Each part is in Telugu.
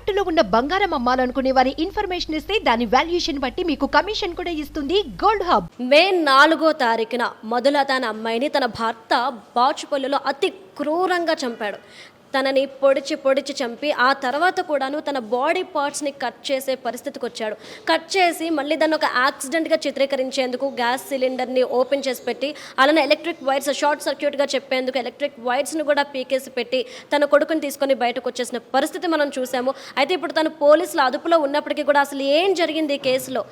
తాకట్టులో ఉన్న బంగారం అమ్మాలనుకునే వారి ఇన్ఫర్మేషన్ ఇస్తే దాని వాల్యుయేషన్ బట్టి మీకు కమిషన్ కూడా ఇస్తుంది గోల్డ్ హబ్. మే 4వ తారీఖున మొదలత అనే అమ్మాయిని తన భర్త బాచుపల్లిలో అతి క్రూరంగా చంపాడు. తనని పొడిచి చంపి ఆ తర్వాత కూడాను తన బాడీ పార్ట్స్ని కట్ చేసే పరిస్థితికి వచ్చాడు. కట్ చేసి మళ్ళీ దాన్ని ఒక యాక్సిడెంట్గా చిత్రీకరించేందుకు గ్యాస్ సిలిండర్ని ఓపెన్ చేసి పెట్టి అలానే ఎలక్ట్రిక్ వైర్స్ షార్ట్ సర్క్యూట్గా చెప్పేందుకు ఎలక్ట్రిక్ వైర్స్ని కూడా పీకేసి పెట్టి తన కొడుకుని తీసుకొని బయటకు వచ్చేసిన పరిస్థితి మనం చూసాము. అయితే ఇప్పుడు తను పోలీసుల అదుపులో ఉన్నప్పటికీ కూడా అసలు ఏం జరిగింది ఈ కేసులో,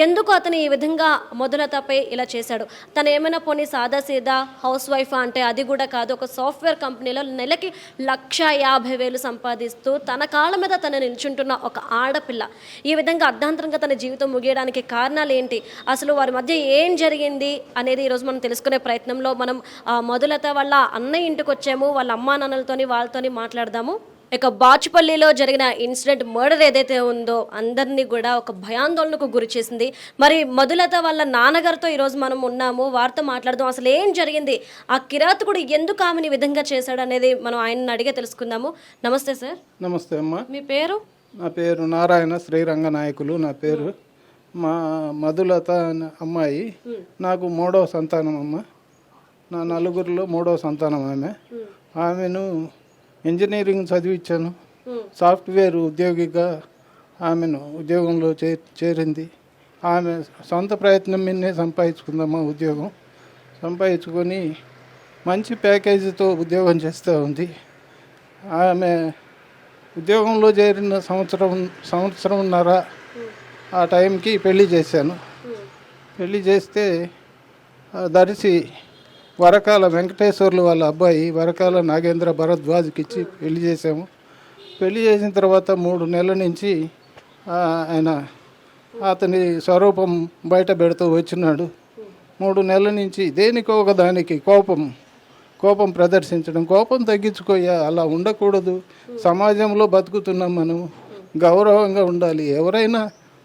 ఎందుకు అతను ఈ విధంగా మొదలతపై ఇలా చేశాడు, తను ఏమైనా పోనీ సాదాసీదా హౌస్ వైఫ్ అంటే అది కూడా కాదు. ఒక సాఫ్ట్వేర్ కంపెనీలో నెలకి 1,50,000 సంపాదిస్తూ తన కాళ్ళ మీద తను నిల్చుంటున్న ఒక ఆడపిల్ల ఈ విధంగా అర్ధాంతరంగా తన జీవితం ముగియడానికి కారణాలు ఏంటి, అసలు వారి మధ్య ఏం జరిగింది అనేది ఈరోజు మనం తెలుసుకునే ప్రయత్నంలో మనం మొదలత వాళ్ళ అన్నయ్య ఇంటికి వచ్చాము. వాళ్ళ అమ్మా నాన్నలతోని వాళ్ళతోని మాట్లాడదాము. ఇక బాచుపల్లిలో జరిగిన ఇన్సిడెంట్ మర్డర్ ఏదైతే ఉందో అందరినీ కూడా ఒక భయాందోళనకు గురి చేసింది. మరి మొదలత వాళ్ళ నాన్నగారితో ఈరోజు మనం ఉన్నాము, వారితో మాట్లాడదాం. అసలు ఏం జరిగింది, ఆ కిరాతకుడు ఎందుకు ఆమెని విధంగా చేశాడు అనేది మనం ఆయనను అడిగే తెలుసుకుందాము. నమస్తే సార్. నమస్తే అమ్మా. మీ పేరు? నా పేరు నారాయణ శ్రీరంగ నాయకులు. నా పేరు మా మధులత అమ్మాయి. నాకు 3వ సంతానం అమ్మ. నా నలుగురిలో 3వ సంతానం ఆమెను ఇంజనీరింగ్ చదివించాను. సాఫ్ట్వేర్ ఉద్యోగిగా ఆమెను ఉద్యోగంలో చేరింది. ఆమె సొంత ప్రయత్నం మీదనే సంపాదించుకుందమ్మా ఉద్యోగం. సంపాదించుకొని మంచి ప్యాకేజీతో ఉద్యోగం చేస్తూ ఉంది. ఆమె ఉద్యోగంలో చేరిన సంవత్సరంన్నర ఆ టైంకి పెళ్లి చేశాను. పెళ్లి చేస్తే దర్శి వరకాల వెంకటేశ్వర్లు వాళ్ళ అబ్బాయి వరకాల నాగేంద్ర భరద్వాజ్కి ఇచ్చి పెళ్లి చేసాము. పెళ్లి చేసిన తర్వాత 3 నెలల నుంచి ఆయన అతని స్వరూపం బయట పెడుతూ వచ్చినాడు. 3 నెలల నుంచి దేనికో ఒక దానికి కోపం ప్రదర్శించడం. కోపం తగ్గించుకోయా, అలా ఉండకూడదు. సమాజంలో బతుకుతున్నాం, మనం గౌరవంగా ఉండాలి. ఎవరైనా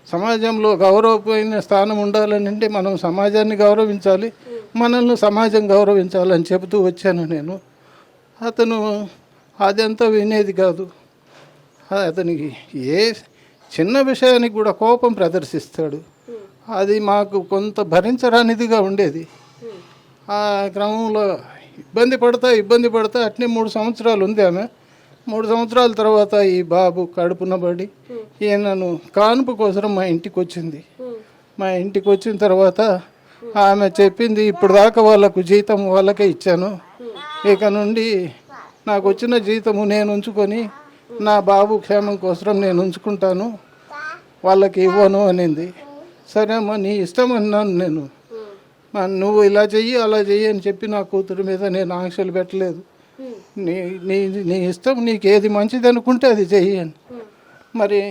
సమాజంలో గౌరవమైన స్థానం ఉండాలని అంటే మనం సమాజాన్ని గౌరవించాలి, మనల్ని సమాజం గౌరవించాలని చెబుతూ వచ్చాను నేను. అతను అదంతా వినేది కాదు. అతనికి ఏ చిన్న విషయానికి కూడా కోపం ప్రదర్శిస్తాడు. అది మాకు కొంత భరించరానిదిగా ఉండేది. ఆ క్రమంలో ఇబ్బంది పడతా అట్నే 3 సంవత్సరాలు ఉంది ఆమె. 3 సంవత్సరాల తర్వాత ఈ బాబు కడుపున పడి ఈయనను కానుపు కోసం మా ఇంటికి వచ్చింది. మా ఇంటికి వచ్చిన తర్వాత ఆమె చెప్పింది, ఇప్పుడు దాకా వాళ్ళకు జీతం వాళ్ళకే ఇచ్చాను, ఇక నుండి నాకు వచ్చిన జీతము నేను ఉంచుకొని నా బాబు క్షేమం కోసం నేను ఉంచుకుంటాను, వాళ్ళకి ఇవ్వను అనింది. సరే అమ్మా, నీ ఇష్టం అన్నాను నేను. నువ్వు ఇలా చెయ్యి అలా చెయ్యి అని చెప్పి నా కూతురు మీద నేను ఆంక్షలు పెట్టలేదు. నీ ఇష్టం, నీకు ఏది మంచిది అనుకుంటే అది చెయ్యి అని. మరి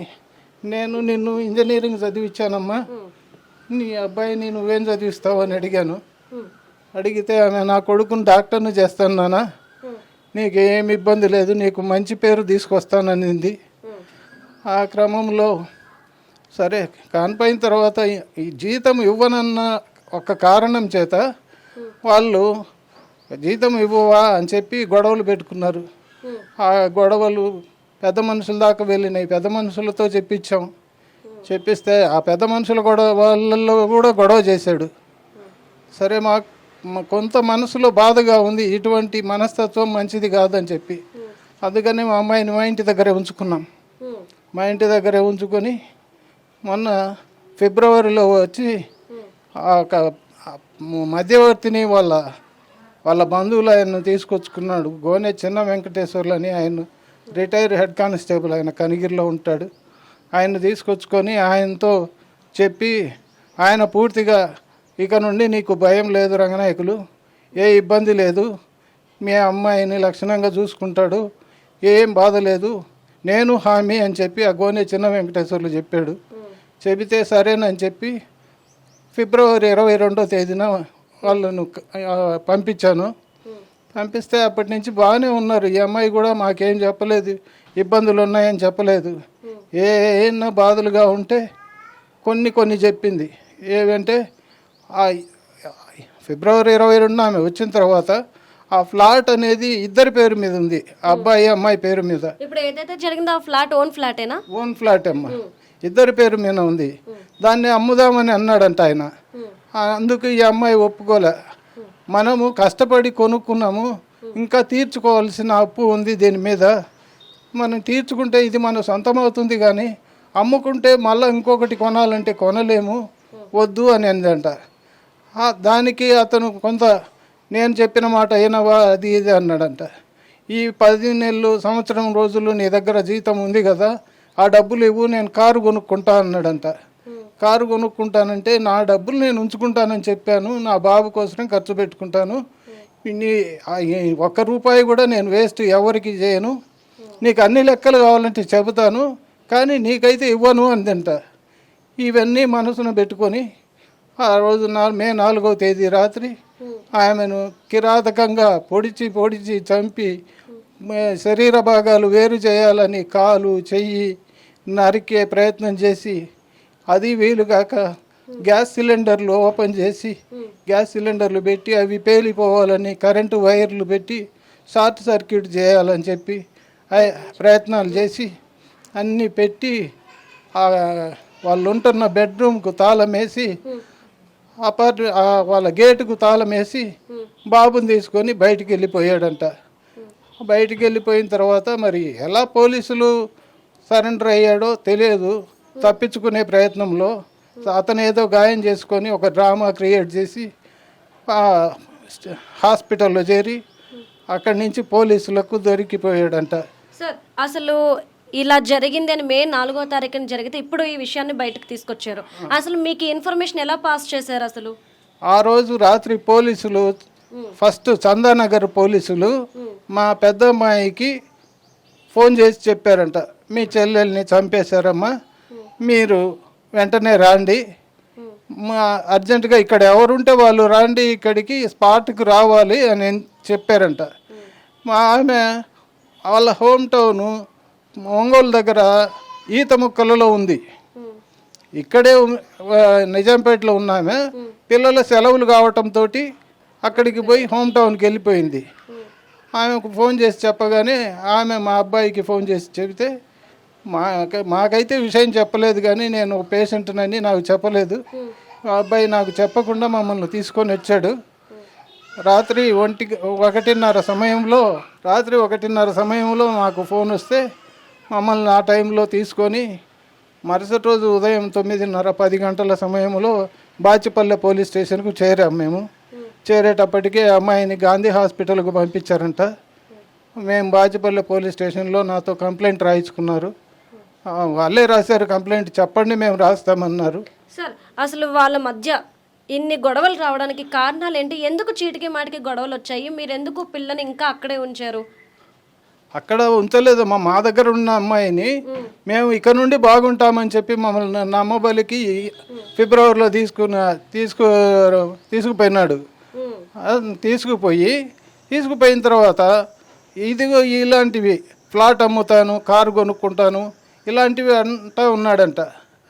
నేను నిన్ను ఇంజనీరింగ్ చదివించానమ్మా, నీ అబ్బాయిని నువ్వేం చదివిస్తావు అని అడిగాను. అడిగితే ఆమె నా కొడుకుని డాక్టర్ని చేస్తాను నాన్న, నీకు ఏమి ఇబ్బంది లేదు, నీకు మంచి పేరు తీసుకొస్తాననింది. ఆ క్రమంలో సరే కానిపోయిన తర్వాత ఈ జీతం ఇవ్వనన్న ఒక కారణం చేత వాళ్ళు జీతం ఇవ్వవా అని చెప్పి గొడవలు పెట్టుకున్నారు. ఆ గొడవలు పెద్ద మనుషుల దాకా వెళ్ళినాయి. పెద్ద మనుషులతో చెప్పిస్తే ఆ పెద్ద మనుషుల వాళ్ళల్లో కూడా గొడవ చేశాడు. సరే మా కొంత మనసులో బాధగా ఉంది, ఇటువంటి మనస్తత్వం మంచిది కాదని చెప్పి అందుకని మా అమ్మాయిని మా ఇంటి దగ్గరే ఉంచుకున్నాం. మా ఇంటి దగ్గరే ఉంచుకొని మొన్న ఫిబ్రవరిలో వచ్చి మధ్యవర్తిని వాళ్ళ బంధువులు ఆయన తీసుకొచ్చుకున్నాడు. గోనె చిన్న వెంకటేశ్వర్లు అని, ఆయన రిటైర్ హెడ్ కానిస్టేబుల్, ఆయన కనిగిరిలో ఉంటాడు. ఆయన తీసుకొచ్చుకొని ఆయనతో చెప్పి, ఆయన పూర్తిగా ఇక నుండి నీకు భయం లేదు రంగనాయకులు, ఏ ఇబ్బంది లేదు, మీ అమ్మాయిని లక్షణంగా చూసుకుంటాడు, ఏం బాధ లేదు, నేను హామీ అని చెప్పి ఆ గోనె చిన్న వెంకటేశ్వర్లు చెప్పాడు. చెబితే సరేనని చెప్పి ఫిబ్రవరి 22వ తేదీన వాళ్ళను పంపించాను. పంపిస్తే అప్పటి నుంచి బాగానే ఉన్నారు. ఈ అమ్మాయి కూడా మాకేం చెప్పలేదు, ఇబ్బందులు ఉన్నాయని చెప్పలేదు. ఏమన్నా బాధలుగా ఉంటే కొన్ని చెప్పింది. ఏవంటే ఫిబ్రవరి 22న ఆమె వచ్చిన తర్వాత ఆ ఫ్లాట్ అనేది ఇద్దరి పేరు మీద ఉంది, అబ్బాయి అమ్మాయి పేరు మీద. ఇప్పుడు ఏదైతే జరిగిందో ఆ ఫ్లాట్ ఓన్ ఫ్లాటేనా? ఓన్ ఫ్లాట్ అమ్మ, ఇద్దరి పేరు మీద ఉంది. దాన్ని అమ్ముదామని అన్నాడంట ఆయన. అందుకు ఈ అమ్మాయి ఒప్పుకోలే. మనము కష్టపడి కొనుక్కున్నాము, ఇంకా తీర్చుకోవాల్సిన అప్పు ఉంది దీని మీద, మనం తీర్చుకుంటే ఇది మన సొంతం అవుతుంది, కానీ అమ్ముకుంటే మళ్ళీ ఇంకొకటి కొనాలంటే కొనలేము, వద్దు అని అందంట. దానికి అతను కొంత నేను చెప్పిన మాట అయినవా అది ఇది అన్నాడంట. ఈ 10 నెలలు సంవత్సరం రోజులు నీ దగ్గర జీతం ఉంది కదా, ఆ డబ్బులు ఇవ్వు, నేను కారు కొనుక్కుంటా అన్నాడంట. కారు కొనుక్కుంటానంటే నా డబ్బులు నేను ఉంచుకుంటానని చెప్పాను, నా బాబు కోసం ఖర్చు పెట్టుకుంటాను, ₹1 కూడా నేను వేస్ట్ ఎవరికి చేయను, నీకు అన్ని లెక్కలు కావాలంటే చెబుతాను, కానీ నీకైతే ఇవ్వను అందంట. ఇవన్నీ మనసును పెట్టుకొని ఆ రోజు మే 4వ తేదీ రాత్రి ఆమెను కిరాతకంగా పొడిచి చంపి శరీర భాగాలు వేరు చేయాలని కాలు చెయ్యి నరికే ప్రయత్నం చేసి, అది వీలుగాక గ్యాస్ సిలిండర్లు ఓపెన్ చేసి గ్యాస్ సిలిండర్లు పెట్టి అవి పేలిపోవాలని కరెంటు వైర్లు పెట్టి షార్ట్ సర్క్యూట్ చేయాలని చెప్పి ప్రయత్నాలు చేసి అన్నీ పెట్టి వాళ్ళు ఉంటున్న బెడ్రూమ్కు తాళం వేసి వాళ్ళ గేటుకు తాళం వేసి బాబుని తీసుకొని బయటికి వెళ్ళిపోయాడంట. బయటికి వెళ్ళిపోయిన తర్వాత మరి ఎలా పోలీసులు సరెండర్ అయ్యాడో తెలియదు. తప్పించుకునే ప్రయత్నంలో అతను ఏదో గాయం చేసుకొని ఒక డ్రామా క్రియేట్ చేసి హాస్పిటల్లో చేరి అక్కడి నుంచి పోలీసులకు దొరికిపోయాడంట. సార్ అసలు ఇలా జరిగింది అని మే 4వ తారీఖున జరిగితే ఇప్పుడు ఈ విషయాన్ని బయటకు తీసుకొచ్చారు. అసలు మీకు ఇన్ఫర్మేషన్ ఎలా పాస్ చేశారు? అసలు ఆ రోజు రాత్రి పోలీసులు ఫస్ట్ చందానగర్ పోలీసులు మా పెద్ద అమ్మాయికి ఫోన్ చేసి చెప్పారంట, మీ చెల్లెల్ని చంపేశారమ్మా, మీరు వెంటనే రాండి, మా అర్జెంటుగా ఇక్కడ ఎవరుంటే వాళ్ళు రాండి, ఇక్కడికి స్పాట్కి రావాలి అని చెప్పారంట. మా ఆమె వాళ్ళ హోమ్ టౌను ఒంగోలు దగ్గర ఈత ముక్కలలో ఉంది. ఇక్కడే నిజాంపేటలో ఉన్నామే, పిల్లల సెలవులు కావటంతో అక్కడికి పోయి హోమ్ టౌన్కి వెళ్ళిపోయింది. ఆమెకు ఫోన్ చేసి చెప్పగానే ఆమె మా అబ్బాయికి ఫోన్ చేసి చెబితే మాకైతే విషయం చెప్పలేదు, కానీ నేను పేషెంట్నని నాకు చెప్పలేదు. మా అబ్బాయి నాకు చెప్పకుండా మమ్మల్ని తీసుకొని వచ్చాడు. రాత్రి 1:30 సమయంలో మాకు ఫోన్ వస్తే మమ్మల్ని ఆ టైంలో తీసుకొని మరుసటి రోజు ఉదయం 9:30-10 గంటల సమయంలో బాచిపల్లె పోలీస్ స్టేషన్కు చేరాము. మేము చేరేటప్పటికే అమ్మాయిని గాంధీ హాస్పిటల్కు పంపించారంట. మేము బాచిపల్లె పోలీస్ స్టేషన్లో నాతో కంప్లైంట్ రాయించుకున్నారు. వాళ్ళే రాశారు కంప్లైంట్, చెప్పండి మేము రాస్తామన్నారు. సార్ అసలు వాళ్ళ మధ్య ఇన్ని గొడవలు రావడానికి కారణాలు ఏంటి? ఎందుకు చీటికి మాటికి గొడవలు వచ్చాయి? మీరు ఎందుకు పిల్లని ఇంకా అక్కడే ఉంచారు? అక్కడ ఉంచలేదమ్మా, మా దగ్గర ఉన్న అమ్మాయిని మేము ఇక్కడ నుండి బాగుంటామని చెప్పి మమ్మల్ని నమ్మబలికి ఫిబ్రవరిలో తీసుకుపోయినాడు. తీసుకుపోయిన తర్వాత ఇదిగో ఇలాంటివి ఫ్లాట్ అమ్ముతాను, కారు కొనుక్కుంటాను, ఇలాంటివి అంటా ఉన్నాడంట.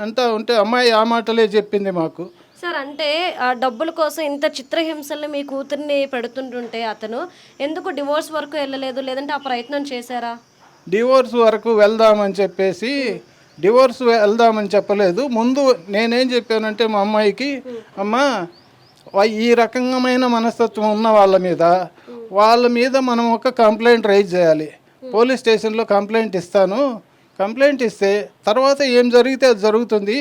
అంటా ఉంటే అమ్మాయి ఆ మాటలే చెప్పింది మాకు. సార్ అంటే ఆ డబ్బుల కోసం ఇంత చిత్రహింసల్ని మీ కూతుర్ని పెడుతుంటుంటే అతను ఎందుకు డివోర్స్ వరకు వెళ్ళలేదు? లేదంటే ఆ ప్రయత్నం చేశారా? డివోర్స్ వరకు వెళ్దామని చెప్పలేదు. ముందు నేనేం చెప్పానంటే మా అమ్మాయికి, అమ్మా ఈ రకమైన మనస్తత్వం ఉన్న వాళ్ళ మీద మనం ఒక కంప్లైంట్ రైజ్ చేయాలి. పోలీస్ స్టేషన్లో కంప్లైంట్ ఇస్తాను, కంప్లైంట్ ఇస్తే తర్వాత ఏం జరిగితే అది జరుగుతుంది,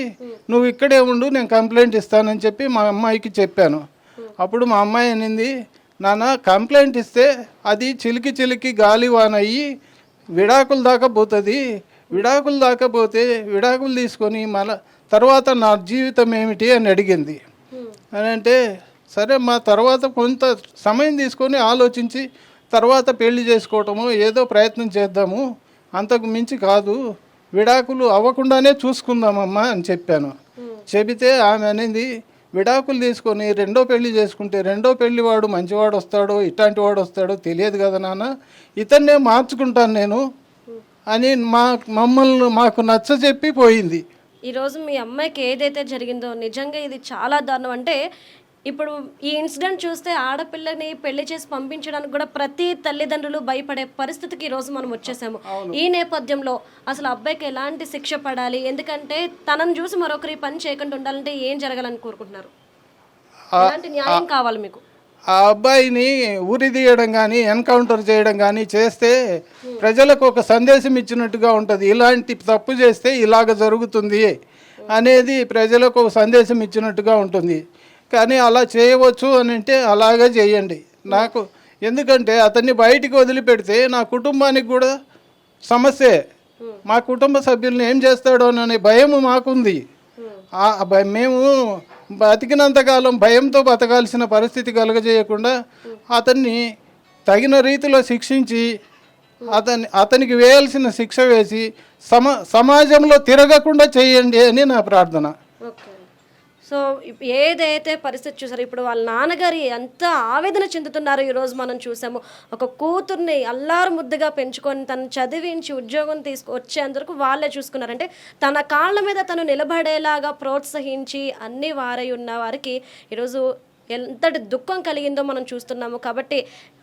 నువ్వు ఇక్కడే ఉండు, నేను కంప్లైంట్ ఇస్తానని చెప్పి మా అమ్మాయికి చెప్పాను. అప్పుడు మా అమ్మాయి అనింది, నాన్న కంప్లైంట్ ఇస్తే అది చిలికి గాలివానయ్యి విడాకుల దాకా పోతుంది, విడాకులు తీసుకొని మళ్ళా తర్వాత నా జీవితం ఏమిటి అని అడిగింది. అని అంటే సరే మా తర్వాత కొంత సమయం తీసుకొని ఆలోచించి తర్వాత పెళ్లి చేసుకోవటము ఏదో ప్రయత్నం చేద్దాము, అంతకు మించి కాదు, విడాకులు అవ్వకుండానే చూసుకుందామమ్మా అని చెప్పాను. చెబితే ఆమె అనేది, విడాకులు తీసుకొని రెండో పెళ్లి చేసుకుంటే రెండో పెళ్లి వాడు మంచివాడు వస్తాడో ఇట్లాంటి వాడు వస్తాడో తెలియదు కదా నాన్న, ఇతన్నే మార్చుకుంటాను నేను అని మాకు నచ్చ చెప్పి పోయింది. ఈరోజు మీ అమ్మాయికి ఏదైతే జరిగిందో నిజంగా ఇది చాలా దారుణం. అంటే ఇప్పుడు ఈ ఇన్సిడెంట్ చూస్తే ఆడపిల్లని పెళ్లి చేసి పంపించడానికి కూడా ప్రతి తల్లిదండ్రులు భయపడే పరిస్థితికి ఈరోజు మనం వచ్చేసాము. ఈ నేపథ్యంలో అసలు అబ్బాయికి ఎలాంటి శిక్ష పడాలి, ఎందుకంటే తనను చూసి మరొకరి పని చేయకుండా ఉండాలంటే ఏం జరగాలని కోరుకుంటున్నారు? ఎలాంటి న్యాయం కావాలి మీకు? ఆ అబ్బాయిని ఉరి తీయడం కానీ ఎన్కౌంటర్ చేయడం కానీ చేస్తే ప్రజలకు ఒక సందేశం ఇచ్చినట్టుగా ఉంటుంది. ఇలాంటి తప్పు చేస్తే ఇలాగ జరుగుతుంది అనేది ప్రజలకు ఒక సందేశం ఇచ్చినట్టుగా ఉంటుంది. కానీ అలా చేయవచ్చు అని అంటే అలాగే చేయండి. నాకు ఎందుకంటే అతన్ని బయటికి వదిలిపెడితే నా కుటుంబానికి కూడా సమస్యే. మా కుటుంబ సభ్యుల్ని ఏం చేస్తాడో అనే భయం మాకుంది. మేము బతికినంతకాలం భయంతో బతకాల్సిన పరిస్థితి కలుగజేయకుండా అతన్ని తగిన రీతిలో శిక్షించి అతనికి వేయాల్సిన శిక్ష వేసి సమాజంలో తిరగకుండా చేయండి అని నా ప్రార్థన. సో ఏదైతే పరిస్థితి చూసారో ఇప్పుడు వాళ్ళ నాన్నగారు ఎంత ఆవేదన చెందుతున్నారో ఈరోజు మనం చూసాము. ఒక కూతుర్ని అల్లారు ముద్దుగా పెంచుకొని తను చదివించి ఉద్యోగం వచ్చేందుకు వాళ్ళే చూసుకున్నారంటే తన కాళ్ళ మీద తను నిలబడేలాగా ప్రోత్సహించి అన్ని వారై ఉన్న వారికి ఈరోజు ఎంతటి దుఃఖం కలిగిందో మనం చూస్తున్నాము. కాబట్టి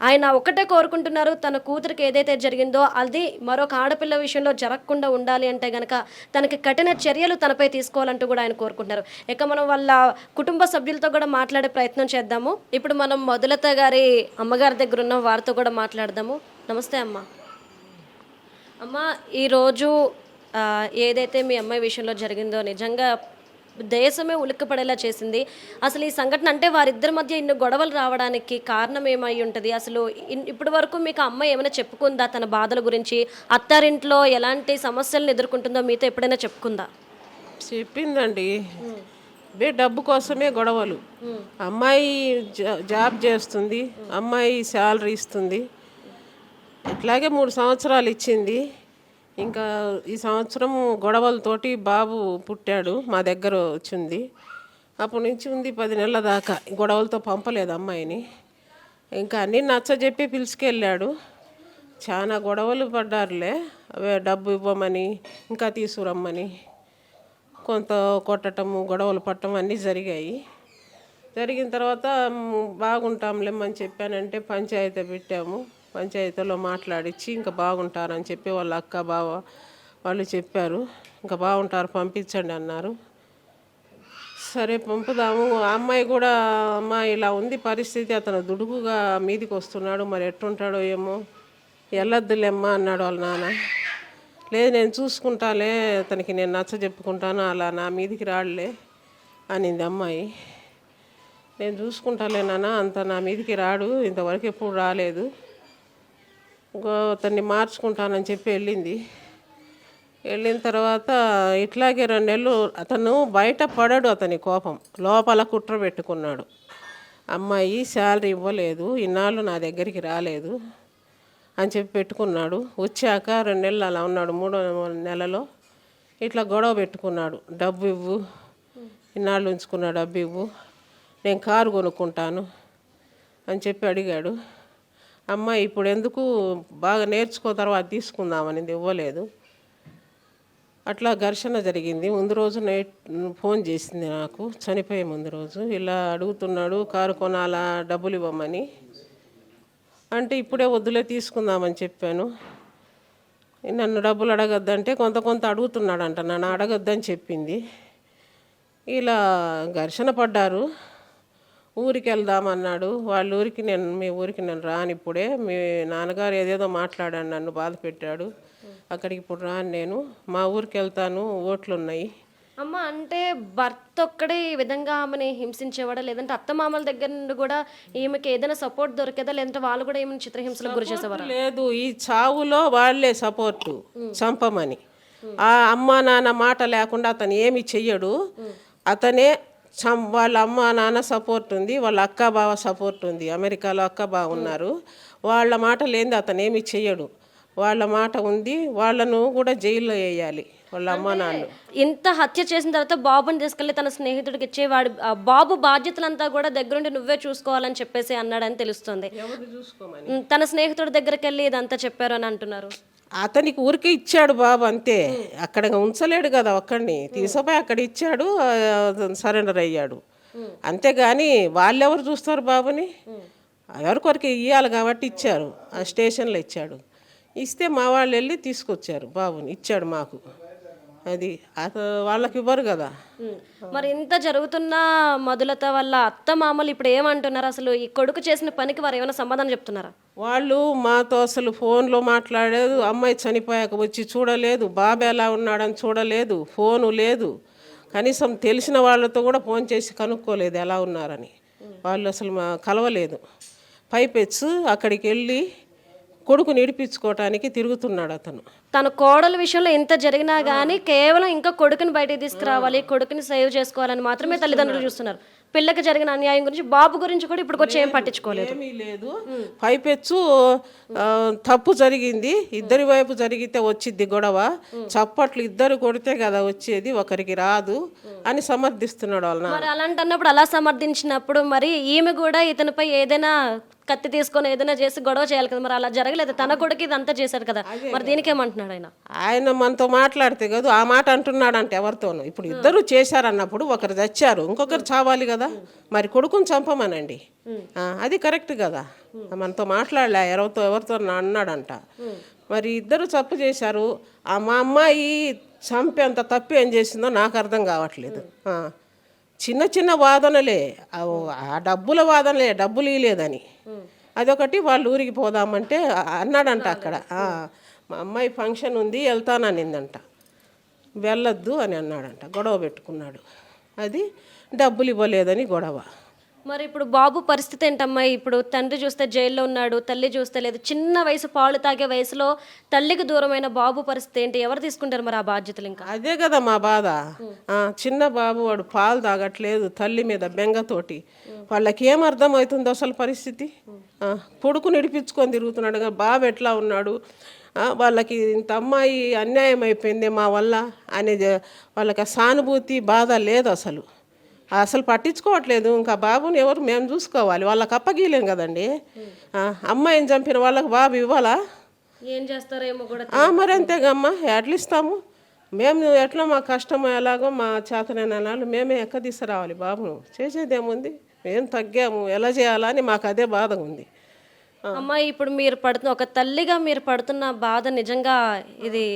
ఆయన ఒకటే కోరుకుంటున్నారు, తన కూతురికి ఏదైతే జరిగిందో అది మరొక ఆడపిల్ల విషయంలో జరగకుండా ఉండాలి అంటే గనక తనకి కఠిన చర్యలు తనపై తీసుకోవాలంటూ కూడా ఆయన కోరుకుంటున్నారు. ఇక మనం వాళ్ళ కుటుంబ సభ్యులతో కూడా మాట్లాడే ప్రయత్నం చేద్దాము. ఇప్పుడు మనం మొదలత గారి అమ్మగారి దగ్గర ఉన్న వారితో కూడా మాట్లాడదాము. నమస్తే అమ్మ. అమ్మ, ఈరోజు ఏదైతే మీ అమ్మాయి విషయంలో జరిగిందో నిజంగా దేశమే ఉలిక్కిపడేలా చేసింది. అసలు ఈ సంఘటన అంటే వారిద్దరి మధ్య ఇన్ని గొడవలు రావడానికి కారణం ఏమై ఉంటుంది? అసలు ఇప్పటి వరకు మీకు అమ్మాయి ఏమైనా చెప్పుకుందా తన బాధల గురించి? అత్తారింట్లో ఎలాంటి సమస్యలను ఎదుర్కొంటుందో మీతో ఎప్పుడైనా చెప్పుకుందా? చెప్పిందండి. డబ్బు కోసమే గొడవలు. అమ్మాయి జాబ్ చేస్తుంది, అమ్మాయి శాలరీ ఇస్తుంది. ఇట్లాగే 3 సంవత్సరాలు ఇచ్చింది. ఇంకా ఈ సంవత్సరం గొడవలతోటి బాబు పుట్టాడు, మా దగ్గర వచ్చింది. అప్పటి నుంచి ఉంది 10 నెలల దాకా గొడవలతో పంపలేదు అమ్మాయిని. ఇంకా అన్నీ నచ్చజెప్పి పిలుచుకెళ్ళాడు. చాలా గొడవలు పడ్డారులే. అవే డబ్బు ఇవ్వమని, ఇంకా తీసుకురమ్మని, కొంత కొట్టటము, గొడవలు పట్టడం అన్నీ జరిగాయి. జరిగిన తర్వాత బాగుంటాంలేమని చెప్పానంటే పంచాయతీ పెట్టాము. పంచాయతీలో మాట్లాడించి ఇంకా బాగుంటారని చెప్పి వాళ్ళ అక్క బావ వాళ్ళు చెప్పారు. ఇంకా బాగుంటారు పంపించండి అన్నారు. సరే పంపుదాము. ఆ అమ్మాయి కూడా అమ్మ ఇలా ఉంది పరిస్థితి, అతను దుడుగుగా మీదికి వస్తున్నాడు, మరి ఎట్టుంటాడో ఏమో, వెళ్ళొద్దులేమ్మా అన్నాడు వాళ్ళ నాన్న. లేదు నేను చూసుకుంటాలే, అతనికి నేను నచ్చ చెప్పుకుంటాను, అలా నా మీదికి రాడులే అనింది అమ్మాయి. నేను చూసుకుంటాలే నాన్న, అంత నా మీదికి రాడు, ఇంతవరకు ఎప్పుడు రాలేదు, అతన్ని మార్చుకుంటానని చెప్పి వెళ్ళింది. వెళ్ళిన తర్వాత ఇట్లాగే 2 నెలలు అతను బయట పడాడు. అతని కోపం లోపల కుట్ర పెట్టుకున్నాడు. అమ్మాయి శాలరీ ఇవ్వలేదు, ఇన్నాళ్ళు నా దగ్గరికి రాలేదు అని చెప్పి పెట్టుకున్నాడు. వచ్చాక 2 నెలలు అలా ఉన్నాడు. 3వ నెలలో ఇట్లా గొడవ పెట్టుకున్నాడు. డబ్బు ఇవ్వు, ఇన్నాళ్ళు ఉంచుకున్నాడు, డబ్బు ఇవ్వు, నేను కారు కొనుక్కుంటాను అని చెప్పి అడిగాడు. అమ్మాయి ఇప్పుడు ఎందుకు, బాగా నేర్చుకో తర్వాత తీసుకుందామని ఇవ్వలేదు. అట్లా ఘర్షణ జరిగింది. ముందు రోజు నైట్ ఫోన్ చేసింది నాకు, చనిపోయే ముందు రోజు. ఇలా అడుగుతున్నాడు, కారు కొనాలా, డబ్బులు ఇవ్వమని. అంటే ఇప్పుడే వద్దులే తీసుకుందామని చెప్పాను. నన్ను డబ్బులు అడగద్దంటే కొంత అడుగుతున్నాడంట, నన్ను అడగద్దని చెప్పింది. ఇలా ఘర్షణ పడ్డారు. ఊరికి వెళ్దామన్నాడు. వాళ్ళ ఊరికి మీ ఊరికి నేను రాను ఇప్పుడే, మీ నాన్నగారు ఏదేదో మాట్లాడాడు, నన్ను బాధ పెట్టాడు, అక్కడికి ఇప్పుడు రాను, నేను మా ఊరికి వెళ్తాను, ఓట్లు ఉన్నాయి. అమ్మ, అంటే భర్త ఒక్కడే ఈ విధంగా ఆమెని హింసించేవాడా, లేదంటే అత్తమామల దగ్గర నుండి కూడా ఈమెకి ఏదైనా సపోర్ట్ దొరికేదా, లేదంటే వాళ్ళు కూడా ఏమైనా చిత్రహింసలకు గురి చేసేవారా? లేదు, ఈ చావులో వాళ్ళే సపోర్టు, చంపమని. ఆ అమ్మ నాన్న మాట లేకుండా అతను ఏమి చెయ్యడు. అతనే వాళ్ళ అమ్మ నాన్న సపోర్ట్ ఉంది, వాళ్ళ అక్క బావ సపోర్ట్ ఉంది. అమెరికాలో అక్క బావ ఉన్నారు. వాళ్ళ మాట లేనిది అతను ఏమి చెయ్యడు. వాళ్ళ మాట ఉంది. వాళ్ళను కూడా జైల్లో వేయాలి వాళ్ళ అమ్మ నాన్న. ఇంత హత్య చేసిన తర్వాత బాబుని తీసుకెళ్లి తన స్నేహితుడికి ఇచ్చే వాడు బాబు బాధ్యతలంతా కూడా దగ్గరుండి నువ్వే చూసుకోవాలని చెప్పేసి అన్నాడని తెలుస్తుంది. ఎవరు చూసుకోమని తన స్నేహితుడి దగ్గరికి వెళ్ళి ఇదంతా చెప్పారు అని అంటున్నారు. అతనికి ఊరికే ఇచ్చాడు బాబు, అంతే. అక్కడ ఉంచలేడు కదా ఒక్కడిని, తీసుకుపోయి అక్కడ ఇచ్చాడు, సరెండర్ అయ్యాడు. అంతేగాని వాళ్ళెవరు చూస్తారు బాబుని, ఎవరికొరికి ఇవ్వాలి కాబట్టి ఇచ్చారు, ఆ స్టేషన్లో ఇచ్చాడు. ఇస్తే మా వాళ్ళు వెళ్ళి తీసుకొచ్చారు బాబుని, ఇచ్చాడు మాకు. అది వాళ్ళకి ఇవ్వరు కదా. మరి ఇంత జరుగుతున్న మధులత వల్ల అత్త మామలు ఇప్పుడు ఏమంటున్నారు? అసలు ఈ కొడుకు చేసిన పనికి వారు ఏమైనా సమాధానం చెప్తున్నారా? వాళ్ళు మాతో అసలు ఫోన్లో మాట్లాడలేదు, అమ్మాయి చనిపోయాక వచ్చి చూడలేదు, బాబు ఎలా ఉన్నాడని చూడలేదు, ఫోను లేదు, కనీసం తెలిసిన వాళ్ళతో కూడా ఫోన్ చేసి కనుక్కోలేదు ఎలా ఉన్నారని. వాళ్ళు అసలు కలవలేదు. పైపెచ్చు అక్కడికి వెళ్ళి కొడుకుని ఇడిపించుకోవటానికి తిరుగుతున్నాడు అతను. తన కోడల విషయంలో ఇంత జరిగినా కానీ కేవలం ఇంకా కొడుకుని బయటికి తీసుకురావాలి, కొడుకుని సేవ్ చేసుకోవాలని మాత్రమే తల్లిదండ్రులు చూస్తున్నారు. పిల్లకి జరిగిన అన్యాయం గురించి, బాబు గురించి కూడా ఇప్పుడు వచ్చి ఏం పట్టించుకోలేదు. ఏమీ లేదు. పైపెచ్చు తప్పు జరిగింది, ఇద్దరి వైపు జరిగితే వచ్చిద్ది గొడవ, చప్పట్లు ఇద్దరు కొడితే కదా వచ్చేది, ఒకరికి రాదు అని సమర్థిస్తున్నాడు వాళ్ళ నాన్న. మరి అలాంటన్నప్పుడు, అలా సమర్థించినప్పుడు మరి ఈమె కూడా ఇతనిపై ఏదైనా కత్తి తీసుకొని ఏదైనా చేసి గొడవ చేయాలి కదా. మరి అలా జరగలేదు, తన కొడుకు ఇదంతా చేశారు కదా, మరి దీనికి ఏమంటున్నాడు ఆయన? ఆయన మనతో మాట్లాడితే కదా ఆ మాట అంటున్నాడంటే ఎవరితోనూ. ఇప్పుడు ఇద్దరు చేశారన్నప్పుడు ఒకరు చచ్చారు, ఇంకొకరు చావాలి కదా, మరి కొడుకుని చంపమనండి, అది కరెక్ట్ కదా. మనతో మాట్లాడలే, ఎవరితో అన్నాడంట. మరి ఇద్దరు తప్పు చేశారు. మా అమ్మాయి చంపేంత తప్పు ఏం చేసిందో నాకు అర్థం కావట్లేదు. చిన్న చిన్న వాదనలే, ఆ డబ్బుల వాదనలే, డబ్బులు ఇవ్వలేదని అదొకటి. వాళ్ళు ఊరికి పోదామంటే అన్నాడంట అక్కడ, మా అమ్మాయి ఫంక్షన్ ఉంది వెళ్తాననిందంట, వెళ్ళొద్దు అని అన్నాడంట, గొడవ పెట్టుకున్నాడు. అది డబ్బులు ఇవ్వలేదని గొడవ. మరి ఇప్పుడు బాబు పరిస్థితి ఏంటమ్మా? ఇప్పుడు తండ్రి చూస్తే జైల్లో ఉన్నాడు, తల్లి చూస్తే లేదు. చిన్న వయసు, పాలు తాగే వయసులో తల్లికి దూరమైన బాబు పరిస్థితి ఏంటి? ఎవరు తీసుకుంటారు మరి ఆ బాధ్యతలు? ఇంకా అదే కదా మా బాధ. చిన్న బాబు, వాడు పాలు తాగట్లేదు, తల్లి మీద బెంగతోటి. వాళ్ళకి ఏం అర్థం అవుతుందో అసలు పరిస్థితి. కొడుకు నిడిపించుకొని తిరుగుతున్నాడు కదా, బాబు ఎట్లా ఉన్నాడు, వాళ్ళకి ఇంత అమ్మాయి అన్యాయం అయిపోయింది మా వల్ల అనేది వాళ్ళకి సానుభూతి, బాధ లేదు అసలు. అసలు పట్టించుకోవట్లేదు. ఇంకా బాబుని ఎవరు మేము చూసుకోవాలి, వాళ్ళకి అప్పగీయలేం కదండి. అమ్మాయిని చంపిన వాళ్ళకి బాబు ఇవ్వాలా? ఏం చేస్తారేమో కూడా. మరి అంతేగమ్మా, ఎట్లా ఇస్తాము మేము? ఎట్లా మా కష్టం ఎలాగో మా చేతనైన నాళ్ళు మేమే తీసుకురావాలి బాబును. చేసేదేముంది, మేము తగ్గాము, ఎలా చేయాలని మాకు అదే బాధ ఉంది. అమ్మా, ఇప్పుడు మీరు ఒక తల్లిగా మీరు పడుతున్న బాధ నిజంగా ఇది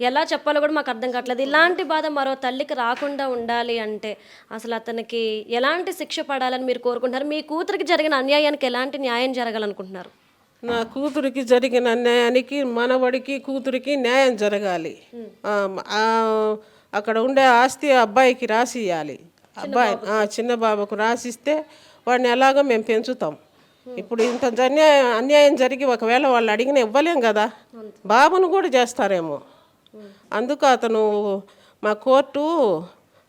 ఎలా చెప్పాలో కూడా మాకు అర్థం కావట్లేదు. ఇలాంటి బాధ మరో తల్లికి రాకుండా ఉండాలి అంటే అసలు అతనికి ఎలాంటి శిక్ష పడాలని మీరు కోరుకుంటున్నారు? మీ కూతురికి జరిగిన అన్యాయానికి ఎలాంటి న్యాయం జరగాలనుకుంటున్నారు? నా కూతురికి జరిగిన అన్యాయానికి మనవడికి కూతురికి న్యాయం జరగాలి. అక్కడ ఉండే ఆస్తి అబ్బాయికి రాసి ఇవ్వాలి. అబ్బాయి చిన్న బాబుకు రాసిస్తే వాడిని ఎలాగో మేము పెంచుతాం. ఇప్పుడు ఇంత అన్యాయం జరిగి ఒకవేళ వాళ్ళు అడిగిన ఇవ్వలేం కదా, బాబును కూడా చేస్తారేమో. అందుకు అతను మా కోర్టు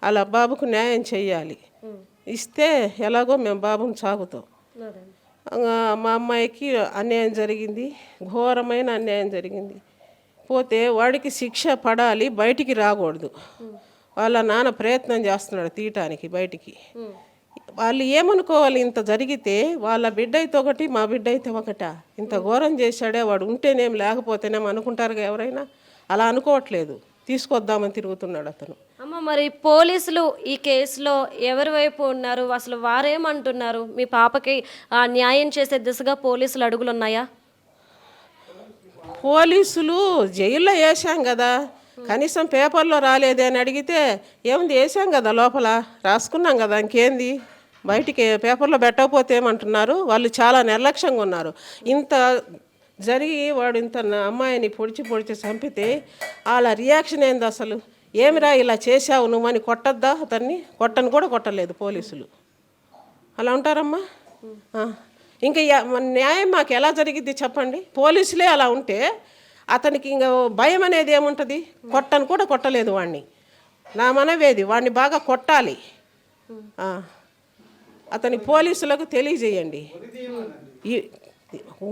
అలా బాబుకు న్యాయం చెయ్యాలి. ఇస్తే ఎలాగో మేము బాబుని సాగుతాం. మా అమ్మాయికి అన్యాయం జరిగింది, ఘోరమైన అన్యాయం జరిగింది. పోతే వాడికి శిక్ష పడాలి, బయటికి రాకూడదు. వాళ్ళ నాన్న ప్రయత్నం చేస్తున్నాడు తీయటానికి బయటికి. వాళ్ళు ఏమనుకోవాలి, ఇంత జరిగితే వాళ్ళ బిడ్డ అయితే ఒకటి, మా బిడ్డ అయితే ఒకట. ఇంత ఘోరం చేశాడే, వాడు ఉంటేనేం లేకపోతేనేం అనుకుంటారుగా ఎవరైనా. అలా అనుకోవట్లేదు, తీసుకొద్దామని తిరుగుతున్నాడు అతను. అమ్మ, మరి పోలీసులు ఈ కేసులో ఎవరి వైపు ఉన్నారు? అసలు వారేమంటున్నారు? మీ పాపకి న్యాయం చేసే దిశగా పోలీసులు అడుగులు ఉన్నాయా? పోలీసులు జైల్లో వేసాం కదా, కనీసం పేపర్లో రాలేదే అని అడిగితే ఏముంది, వేసాం కదా లోపల రాసుకున్నాం కదా, ఇంకేంది, బయటికి పేపర్లో పెట్టకపోతే ఏమంటున్నారు. వాళ్ళు చాలా నిర్లక్ష్యంగా ఉన్నారు. ఇంత జరిగి వాడు ఇంత అమ్మాయిని పొడిచి చంపితే వాళ్ళ రియాక్షన్ ఏంది అసలు? ఏమిరా ఇలా చేశావు నువ్వని కొట్టద్దా అతన్ని? కొట్టని కూడా కొట్టలేదు పోలీసులు. అలా ఉంటారమ్మా. ఇంకా న్యాయం మాకు ఎలా జరిగిద్ది చెప్పండి? పోలీసులే అలా ఉంటే అతనికి ఇంకా భయం అనేది ఏముంటుంది? కొట్టని కూడా కొట్టలేదు వాడిని. నా మనవేది, వాడిని బాగా కొట్టాలి. అతని పోలీసులకు తెలియజేయండి.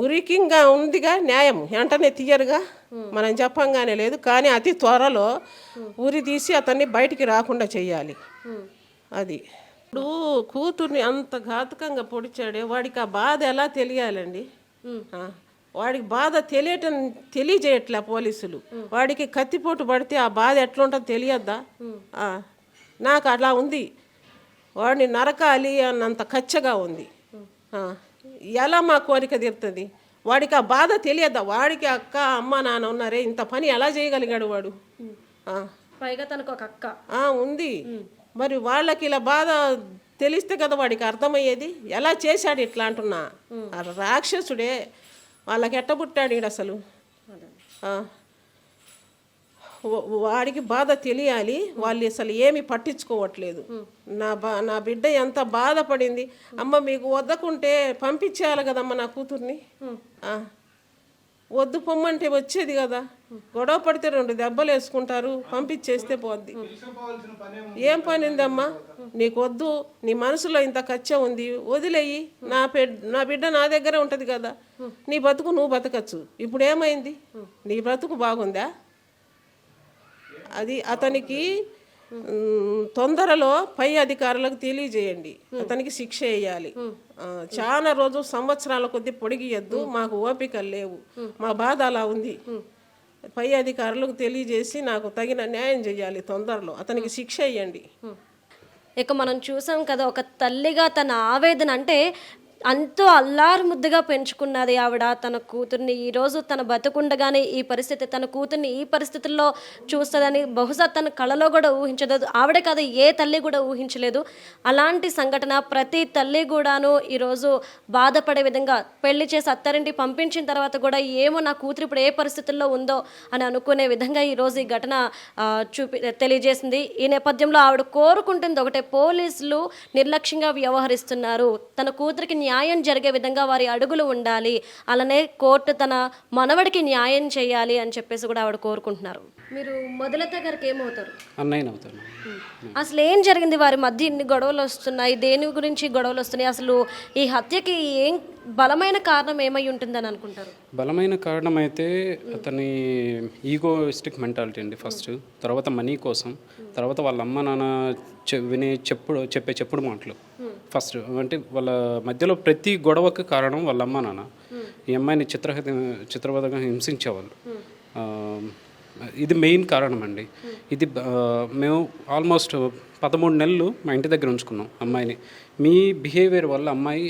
ఉరికింగా ఉందిగా న్యాయం, వెంటనే తీయరుగా, మనం చెప్పంగానే లేదు. కానీ అతి త్వరలో ఉరి తీసి అతన్ని బయటికి రాకుండా చెయ్యాలి. అది ఇప్పుడు కూతుర్ని అంత ఘాతుకంగా పొడిచాడే, వాడికి ఆ బాధ ఎలా తెలియాలండి? వాడికి బాధ తెలియజేయట్లే పోలీసులు. వాడికి కత్తిపోటు పడితే ఆ బాధ ఎట్లా ఉంటుందో తెలియద్దా? నాకు అలా ఉంది. వాడిని నరకాలి అన్నంత కచ్చగా ఉంది. ఎలా మా కోరిక తీరుతుంది? వాడికి ఆ బాధ తెలియదా? వాడికి అక్క అమ్మ నాన్న ఉన్నారే, ఇంత పని ఎలా చేయగలిగాడు వాడు? పైగా తనకు ఒక అక్క ఉంది. మరి వాళ్ళకి ఇలా బాధ తెలిస్తే కదా వాడికి అర్థమయ్యేది. ఎలా చేశాడు ఇట్లా అంటున్నా? రాక్షసుడే. వాళ్ళకి ఎట్టబుట్టాడు ఈడు అసలు. వాడికి బాధ తెలియాలి. వాళ్ళు అసలు ఏమి పట్టించుకోవట్లేదు. నా బిడ్డ ఎంత బాధపడింది. అమ్మ మీకు వద్దకుంటే పంపించేయాలి కదమ్మ నా కూతుర్ని. వద్దు పొమ్మంటే వచ్చేది కదా. గొడవ పడితే 2 దెబ్బలు వేసుకుంటారు, పంపించేస్తే పోద్ది. ఏం పని ఉందమ్మా నీకు? వద్దు, నీ మనసులో ఇంత కచ్చ ఉంది, వదిలేయి. నా బిడ్డ నా దగ్గరే ఉంటుంది కదా. నీ బతుకు నువ్వు బతకచ్చు. ఇప్పుడు ఏమైంది? నీ బ్రతుకు బాగుందా? అది అతనికి తొందరలో పై అధికారులకు తెలియజేయండి. అతనికి శిక్ష వేయాలి. చాలా రోజు సంవత్సరాల కొద్దీ పొడిగియద్దు. మాకు ఓపికలు లేవు. మా బాధ అలా ఉంది. పై అధికారులకు తెలియజేసి నాకు తగిన న్యాయం చేయాలి. తొందరలో అతనికి శిక్ష వేయండి. ఇక మనం చూసాం కదా, ఒక తల్లిగా తన ఆవేదన, అంటే అంతో అల్లారు ముద్దుగా పెంచుకున్నది ఆవిడ తన కూతుర్ని. ఈరోజు తన బతుకుండగానే ఈ పరిస్థితి, తన కూతుర్ని ఈ పరిస్థితుల్లో చూస్తుందని బహుశా తన కళలో కూడా ఊహించలేదు. ఆవిడే కాదు, ఏ తల్లి కూడా ఊహించలేదు. అలాంటి సంఘటన ప్రతి తల్లి కూడాను ఈరోజు బాధపడే విధంగా, పెళ్లి చేసి అత్తారింటి పంపించిన తర్వాత కూడా ఏమో నా కూతురు ఇప్పుడు ఏ పరిస్థితుల్లో ఉందో అని అనుకునే విధంగా ఈరోజు ఈ ఘటన తెలియజేసింది. ఈ నేపథ్యంలో ఆవిడ కోరుకుంటుంది ఒకటే, పోలీసులు నిర్లక్ష్యంగా వ్యవహరిస్తున్నారు, తన కూతురికి న్యాయం జరిగే విధంగా వారి అడుగులు ఉండాలి, అలానే కోర్టు తన మనవడికి న్యాయం చేయాలి అని చెప్పేసి కూడా ఆవిడ కోరుకుంటున్నారు. మీరు మొదలత గారికి ఏమవుతారు? అన్నయ్య అవుతాను. అసలు ఏం జరిగింది? వారి మధ్య ఇన్ని గొడవలు వస్తున్నాయి, దేని గురించి గొడవలు వస్తున్నాయి? అసలు ఈ హత్యకి ఏం బలమైన కారణం ఏమై ఉంటుందని అనుకుంటారు? బలమైన కారణం అయితే అతని ఈగోయిస్టిక్ మెంటాలిటీ అండి ఫస్ట్. తర్వాత మనీ కోసం, తర్వాత వాళ్ళ అమ్మ నాన్న చెప్పే చెప్పుడు మాటలు ఫస్ట్. అంటే వాళ్ళ మధ్యలో ప్రతి గొడవకి కారణం వాళ్ళ అమ్మ నాన్న. ఈ అమ్మాయిని చిత్రవదగా హింసించేవాళ్ళు. ఇది మెయిన్ కారణం అండి. ఇది మేము ఆల్మోస్ట్ 13 నెలలు మా ఇంటి దగ్గర ఉంచుకున్నాం అమ్మాయిని. మీ బిహేవియర్ వల్ల అమ్మాయి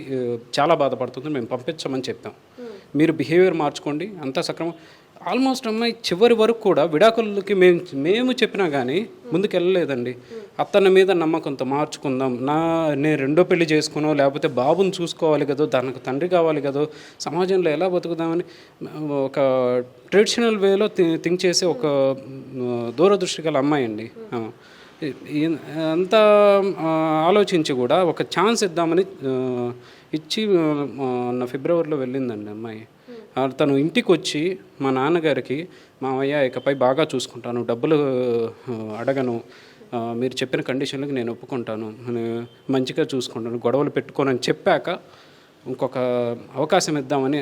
చాలా బాధపడుతుంది, మేము పంపించమని చెప్పాం. మీరు బిహేవియర్ మార్చుకోండి, అంతా సక్రమం. ఆల్మోస్ట్ అమ్మాయి చివరి వరకు కూడా విడాకులకి మేము చెప్పినా కానీ ముందుకు వెళ్ళలేదండి. అతని మీద నమ్మకంతో మార్చుకుందాం, నేను రెండో పెళ్లి చేసుకున్నాం, లేకపోతే బాబుని చూసుకోవాలి కదా, దానికి తండ్రి కావాలి కదా, సమాజంలో ఎలా బతుకుదామని ఒక ట్రెడిషనల్ వేలో థింక్ చేసే ఒక దూరదృష్టి గల అమ్మాయి అండి. అంతా ఆలోచించి కూడా ఒక ఛాన్స్ ఇద్దామని ఇచ్చి ఫిబ్రవరిలో వెళ్ళిందండి అమ్మాయి. తను ఇంటికి వచ్చి మా నాన్నగారికి, మావయ్య ఇకపై బాగా చూసుకుంటాను, డబ్బులు అడగను, మీరు చెప్పిన కండిషన్లకు నేను ఒప్పుకుంటాను, మంచిగా చూసుకుంటాను, గొడవలు పెట్టుకోనని చెప్పాక ఇంకొక అవకాశం ఇద్దామని,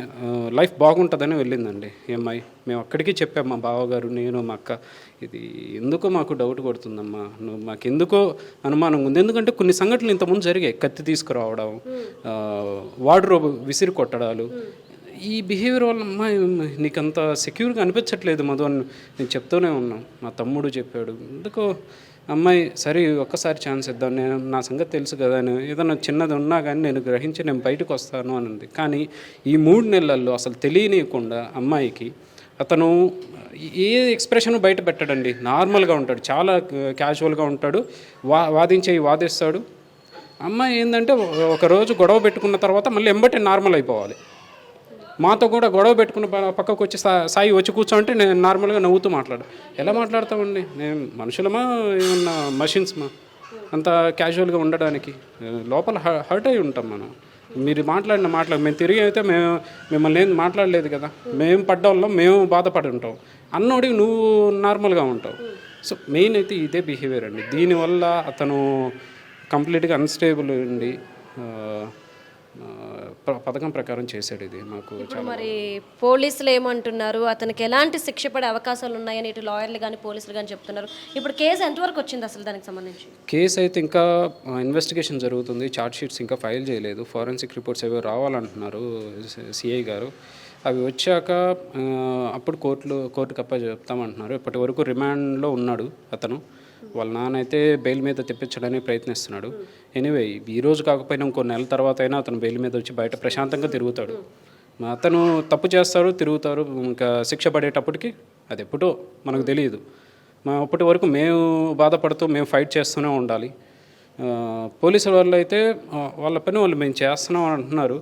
లైఫ్ బాగుంటుందని వెళ్ళిందండి ఈ అమ్మాయి. మేము అక్కడికి చెప్పాం, మా బావగారు, నేను, మా అక్క, ఇది ఎందుకో మాకు డౌట్ కొడుతుందమ్మా, మాకు ఎందుకో అనుమానం ఉంది. ఎందుకంటే కొన్ని సంఘటనలు ఇంతకుముందు జరిగాయి, కత్తి తీసుకురావడం, వార్డ్రోబ్ విసిరి కొట్టడాలు. ఈ బిహేవియర్ వల్ల అమ్మాయి నీకంత సెక్యూర్గా అనిపించట్లేదు మధు అని నేను చెప్తూనే ఉన్నాను. మా తమ్ముడు చెప్పాడు. ఎందుకో అమ్మాయి సరే ఒక్కసారి ఛాన్స్ ఇద్దాం, నేను నా సంగతి తెలుసు కదా, ఏదైనా చిన్నది ఉన్నా కానీ నేను గ్రహించి నేను బయటకు వస్తాను అని ఉంది. కానీ ఈ 3 నెలల్లో అసలు తెలియనియకుండా అమ్మాయికి అతను ఏ ఎక్స్ప్రెషన్ బయట పెట్టడండి. నార్మల్గా ఉంటాడు, చాలా క్యాజువల్గా ఉంటాడు, వాదిస్తాడు. అమ్మాయి ఏంటంటే ఒకరోజు గొడవ పెట్టుకున్న తర్వాత మళ్ళీ ఎంబటే నార్మల్ అయిపోవాలి. మాతో కూడా గొడవ పెట్టుకున్న పక్కకు వచ్చి సాయి వచ్చి కూర్చోంటే నేను నార్మల్గా నవ్వుతూ ఎలా మాట్లాడతామండి? నేను మనుషులమా ఏమన్నా మషిన్స్మా? అంత క్యాజువల్గా ఉండడానికి లోపల హర్ట్ అయి ఉంటాం మనం. మీరు మాట్లాడిన మేము తిరిగి అయితే మిమ్మల్ని ఏం మాట్లాడలేదు కదా, మేము పడ్డవాళ్ళం, మేము బాధపడి ఉంటాం. అన్నోడికి నువ్వు నార్మల్గా ఉంటావు. సో మెయిన్ అయితే ఇదే బిహేవియర్ అండి. దీనివల్ల అతను కంప్లీట్గా అన్స్టేబుల్ అండి. పథకం ప్రకారం చేశాడు ఇది. మాకు మరి పోలీసులు ఏమంటున్నారు? అతనికి ఎలాంటి శిక్ష పడే అవకాశాలు ఉన్నాయని ఇటు లాయర్లు కానీ పోలీసులు కానీ చెప్తున్నారు. ఇప్పుడు కేసు ఎంతవరకు వచ్చింది అసలు దానికి సంబంధించి? కేసు అయితే ఇంకా ఇన్వెస్టిగేషన్ జరుగుతుంది. ఛార్జ్ షీట్స్ ఇంకా ఫైల్ చేయలేదు. ఫారెన్సిక్ రిపోర్ట్స్ ఏవో రావాలంటున్నారు సిఐ గారు. అవి వచ్చాక అప్పుడు కోర్టుకు చెప్తామంటున్నారు. ఇప్పటి వరకు రిమాండ్లో ఉన్నాడు అతను. వాళ్ళ నాన్న అయితే బెయిల్ మీద తెప్పించడానికి ప్రయత్నిస్తున్నాడు. ఎనీవే ఈ రోజు కాకపోయినా ఇంకో నెల తర్వాత అయినా అతను బెయిల్ మీద వచ్చి బయట ప్రశాంతంగా తిరుగుతాడు. అతను తప్పు చేస్తారు, తిరుగుతారు, ఇంకా శిక్ష పడేటప్పటికి అది ఎప్పుడో మనకు తెలియదు. అప్పటి వరకు మేము బాధపడుతూ మేము ఫైట్ చేస్తూనే ఉండాలి. పోలీసుల వాళ్ళు అయితే వాళ్ళ పని వాళ్ళు మేము చేస్తున్నాం అంటున్నారు.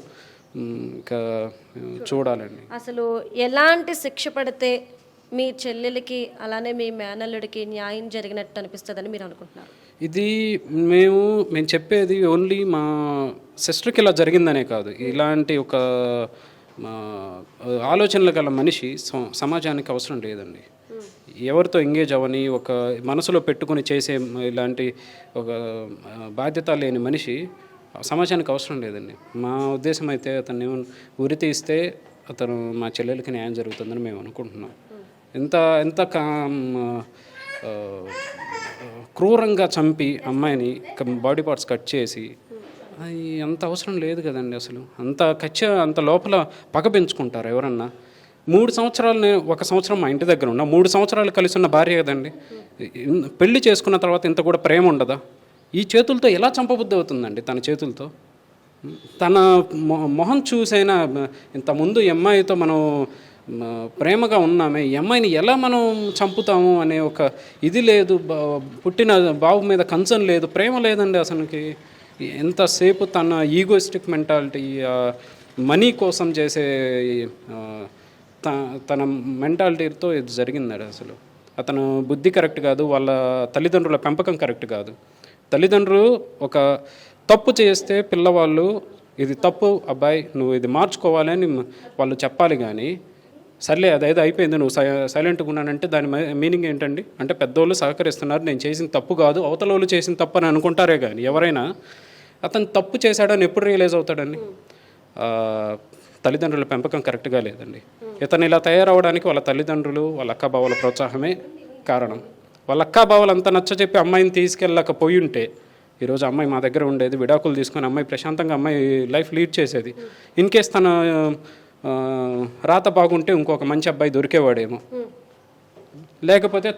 ఇంకా చూడాలండి. అసలు ఎలాంటి శిక్ష పడితే మీ చెల్లెలకి అలానే మీ మేనల్లుడికి న్యాయం జరిగినట్టు అనిపిస్తుందని మీరు అనుకుంటున్నారు? ఇది మేము చెప్పేది ఓన్లీ మా సిస్టర్కి ఇలా జరిగిందనే కాదు. ఇలాంటి ఒక ఆలోచనలు గల మనిషి సమాజానికి అవసరం లేదండి. ఎవరితో ఎంగేజ్ అవ్వని, ఒక మనసులో పెట్టుకుని చేసే ఇలాంటి ఒక బాధ్యత లేని మనిషి సమాజానికి అవసరం లేదండి. మా ఉద్దేశం అయితే అతన్ని ఉరి తీస్తే అతను మా చెల్లెలకి న్యాయం జరుగుతుందని మేము అనుకుంటున్నాం. ఎంత క్రూరంగా చంపి అమ్మాయిని బాడీ పార్ట్స్ కట్ చేసి అది అంత అవసరం లేదు కదండి. అసలు అంత లోపల పగ పెంచుకుంటారు ఎవరన్నా. 3 సంవత్సరాలు 1 సంవత్సరం మా ఇంటి దగ్గర ఉన్నా, 3 సంవత్సరాలు కలిసి ఉన్న భార్య కదండి. పెళ్లి చేసుకున్న తర్వాత ఇంత కూడా ప్రేమ ఉండదా? ఈ చేతులతో ఎలా చంపబుద్ధి అవుతుందండి? తన చేతులతో తన మొహం చూసైనా ఇంతకుముందు ఈ అమ్మాయితో మనం ప్రేమగా ఉన్నామే, ఈ అమ్మాయిని ఎలా మనం చంపుతాము అనే ఒక ఇది లేదు. పుట్టిన బాబు మీద కన్సర్న్ లేదు, ప్రేమ లేదండి అసలుకి. ఎంతసేపు తన ఈగోయిస్టిక్ మెంటాలిటీ, మనీ కోసం చేసే తన మెంటాలిటీతో ఇది జరిగింది. అసలు అతను బుద్ధి కరెక్ట్ కాదు, వాళ్ళ తల్లిదండ్రుల పెంపకం కరెక్ట్ కాదు. తల్లిదండ్రులు ఒక తప్పు చేస్తే పిల్లవాళ్ళు ఇది తప్పు అబ్బాయి నువ్వు ఇది మార్చుకోవాలి అని వాళ్ళు చెప్పాలి. కానీ సర్లే అదైతే అయిపోయింది నువ్వు సైలెంట్గా ఉన్నానంటే దాని మీనింగ్ ఏంటండి? అంటే పెద్దోళ్ళు సహకరిస్తున్నారు, నేను చేసిన తప్పు కాదు అవతల వాళ్ళు చేసిన తప్పు అని అనుకుంటారే. కానీ ఎవరైనా అతను తప్పు చేశాడని ఎప్పుడు రియలైజ్ అవుతాడండి? తల్లిదండ్రుల పెంపకం కరెక్ట్గా లేదండి. ఇతను ఇలా తయారవడానికి వాళ్ళ తల్లిదండ్రులు, వాళ్ళ అక్కాబావుల ప్రోత్సాహమే కారణం. వాళ్ళ అక్కాబావులు అంత నచ్చచెప్పి అమ్మాయిని తీసుకెళ్ళకపోయి ఉంటే ఈరోజు అమ్మాయి మా దగ్గర ఉండేది. విడాకులు తీసుకొని అమ్మాయి ప్రశాంతంగా అమ్మాయి లైఫ్ లీడ్ చేసేది. ఇన్ కేస్ తన రాత బాగుంటే ఇంకొక మంచి అబ్బాయి దొరికేవాడేమో, లేకపోతే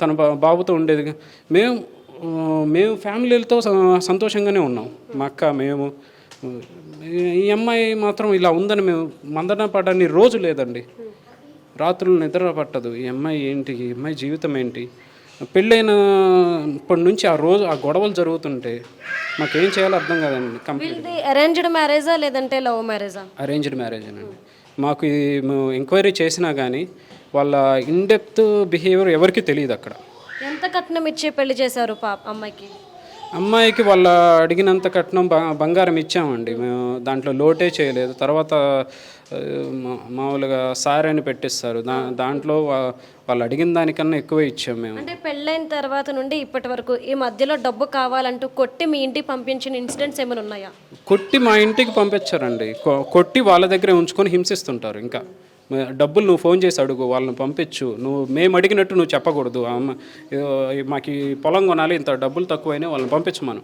తన బాబుతో ఉండేది. మేము ఫ్యామిలీలతో సంతోషంగానే ఉన్నాం. మా అక్క, మేము. ఈ అమ్మాయి మాత్రం ఇలా ఉందని మేము మందన పడని రోజు లేదండి. రాత్రులు నిద్ర పట్టదు. ఈ అమ్మాయి ఏంటి, ఈ అమ్మాయి జీవితం ఏంటి? పెళ్ళైనప్పటి నుంచి ఆ రోజు ఆ గొడవలు జరుగుతుంటే మాకేం చేయాలో అర్థం కాదండి. కంప్లీట్ అరేంజ్డ్ మ్యారేజా లేదంటే లవ్ మ్యారేజా? అరేంజ్డ్ మ్యారేజేనండి. మాకు మేము ఎంక్వైరీ చేసినా కానీ వాళ్ళ ఇన్డెప్త్ బిహేవియర్ ఎవరికి తెలియదు. అక్కడ ఎంత కట్నం ఇచ్చి పెళ్లి చేశారు అమ్మాయికి? అమ్మాయికి వాళ్ళ అడిగినంత కట్నం బంగారం ఇచ్చామండి. మేము దాంట్లో లోటే చేయలేదు. తర్వాత మామూలుగా సార్ అని పెట్టిస్తారు, దాంట్లో వాళ్ళు అడిగిన దానికన్నా ఎక్కువే ఇచ్చాము మేము. అంటే పెళ్ళైన తర్వాత నుండి ఇప్పటి వరకు ఈ మధ్యలో డబ్బు కావాలంటూ కొట్టి మీ ఇంటికి పంపించిన ఇన్సిడెంట్స్ ఏమైనా ఉన్నాయా? కొట్టి మా ఇంటికి పంపించారండి. కొట్టి వాళ్ళ దగ్గరే ఉంచుకొని హింసిస్తుంటారు. ఇంకా డబ్బులు నువ్వు ఫోన్ చేసి అడుగు, వాళ్ళని పంపించు, మేము అడిగినట్టు నువ్వు చెప్పకూడదు. మాకు పొలం కొనాలి, ఇంత డబ్బులు తక్కువైనా వాళ్ళని పంపించమను.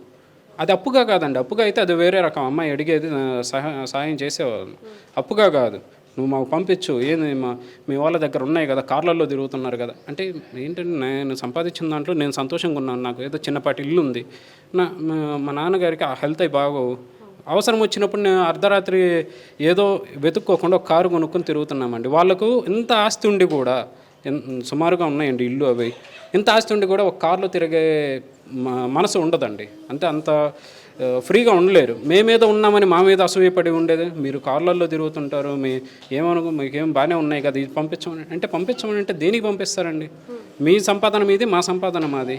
అది అప్పుగా కాదండి. అప్పుగా అయితే అది వేరే రకం. అమ్మాయి అడిగేది సహాయం చేసేవాళ్ళు. అప్పుగా కాదు, నువ్వు మాకు పంపించు. ఏంది మీ వాళ్ళ దగ్గర ఉన్నాయి కదా, కార్లలో తిరుగుతున్నారు కదా. అంటే ఏంటంటే నేను సంపాదించిన దాంట్లో నేను సంతోషంగా ఉన్నాను. నాకు ఏదో చిన్నపాటి ఇల్లు ఉంది. మా నాన్నగారికి ఆ హెల్త్ అయి బాగోవు. అవసరం వచ్చినప్పుడు నేను అర్ధరాత్రి ఏదో వెతుక్కోకుండా ఒక కారు కొనుక్కొని తిరుగుతున్నామండి. వాళ్ళకు ఎంత ఆస్తి ఉండి కూడా, సుమారుగా ఉన్నాయండి ఇల్లు అవి, ఎంత ఆస్తి ఉండి కూడా ఒక కారులో తిరిగే మనసు ఉండదండి. అంత ఫ్రీగా ఉండలేరు. మేమేదో ఉన్నామని మా మీద అసూయపడి ఉండేది. మీరు కార్లలో తిరుగుతుంటారు, మీకేం బాగానే ఉన్నాయి కదా, ఇది పంపించమని అంటే పంపించమని అంటే దేనికి పంపిస్తారండి? మీ సంపాదన మీది, మా సంపాదన మాది.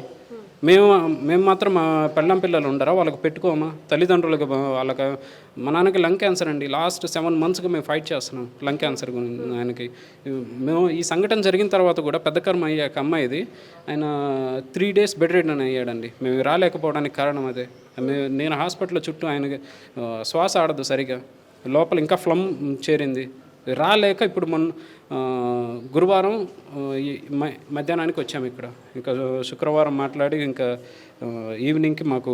మేము మాత్రం మా పెళ్ళం పిల్లలు ఉండరా, వాళ్ళకి పెట్టుకోమా? తల్లిదండ్రులకు వాళ్ళకి మా నాన్నకి లంగ్ క్యాన్సర్ అండి. లాస్ట్ 7 monthsగా మేము ఫైట్ చేస్తున్నాం లంగ్ క్యాన్సర్ గురించి. ఆయనకి మేము ఈ సంఘటన జరిగిన తర్వాత కూడా పెద్ద కర్మ అయ్యాక అమ్మాయిది ఆయన 3 days బెడ్ రిడన్ అయ్యాడండి. మేము రాలేకపోవడానికి కారణం అదే. నేను హాస్పిటల్ చుట్టూ ఆయనకి శ్వాస ఆడదు సరిగా, లోపల ఇంకా ఫ్లమ్ చేరింది, రాలేక ఇప్పుడు గురువారం మధ్యాహ్నానికి వచ్చాము ఇక్కడ. ఇంకా శుక్రవారం మాట్లాడి ఇంకా ఈవినింగ్కి మాకు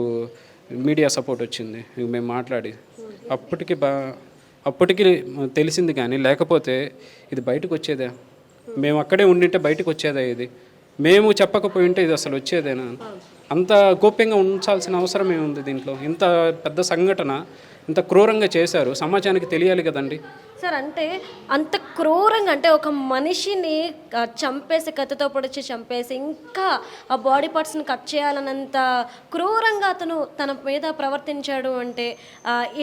మీడియా సపోర్ట్ వచ్చింది. మేము మాట్లాడి అప్పటికి తెలిసింది. కానీ లేకపోతే ఇది బయటకు వచ్చేదా? మేము అక్కడే ఉండింటే బయటకు వచ్చేదా? ఇది మేము చెప్పకపోయి ఉంటే ఇది అసలు వచ్చేదేనా? అంత గోప్యంగా ఉంచాల్సిన అవసరం ఏముంది దీంట్లో? ఇంత పెద్ద సంఘటన ఇంత క్రూరంగా చేశారు, సమాజానికి తెలియాలి కదండి. సార్ అంటే అంత క్రూరంగా, అంటే ఒక మనిషిని చంపేసి, కత్తితో పొడిచి చంపేసి, ఇంకా ఆ బాడీ పార్ట్స్ని కట్ చేయాలన్నంత క్రూరంగా అతను తన మీద ప్రవర్తించాడు అంటే